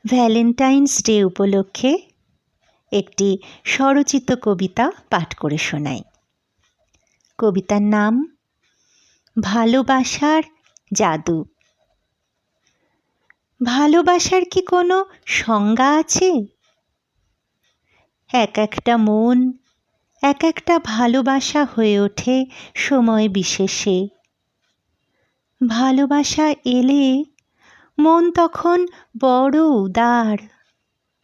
Valentine's day উপলক্ষে একটি স্বরচিত কবিতা পাঠ করে শোনাই। কবিতার নাম ভালোবাসার জাদু। ভালোবাসার কি কোনো সংজ্ঞা আছে? এক একটা মন এক একটা ভালোবাসা হয়ে ওঠে সময় বিশেষে। ভালোবাসা এলে মন তখন বড় উদার,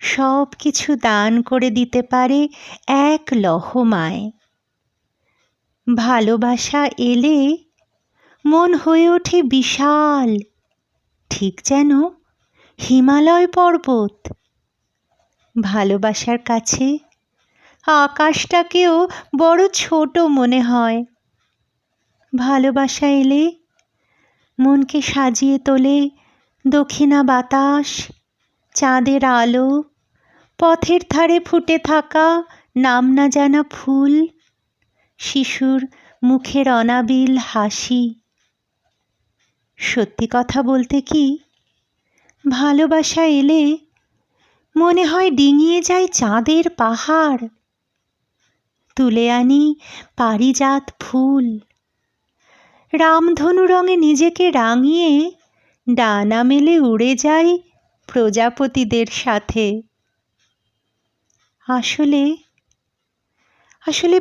সব কিছু দান করে দিতে পারে এক লহমায়। ভালোবাসা এলে মন হয়ে ওঠে বিশাল, ঠিক যেন হিমালয় পর্বত। ভালোবাসার কাছে আকাশটাকেও বড় ছোট মনে হয়। ভালোবাসা এলে মনকে সাজিয়ে তোলে দক্ষিণা বাতাস, চাঁদের আলো, পথের ধারে ফুটে থাকা নাম না জানা ফুল, শিশুর মুখের অনাবিল হাসি। সত্যি কথা বলতে কি, ভালোবাসা এলে মনে হয় ডিঙিয়ে যায় চাঁদের পাহাড়। তুলে আনি পারিজাত ফুল, রামধনু রঙে নিজেকে রাঙিয়ে ডানা মেলে উড়ে যাই প্রজাপতিদের সাথে। আসলে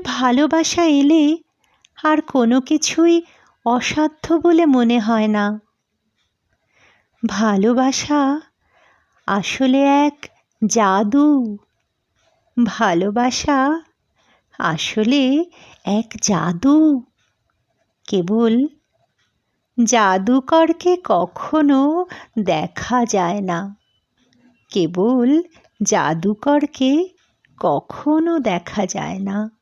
ভালোবাসা এলে আর কোনো কিছুই অসাধ্য বলে মনে হয় না। ভালোবাসা আসলে এক জাদু। ভালোবাসা আসলে এক জাদু। কেবল জাদুকরকে কখনো দেখা যায় না। কেবল জাদুকরকে কখনো দেখা যায় না।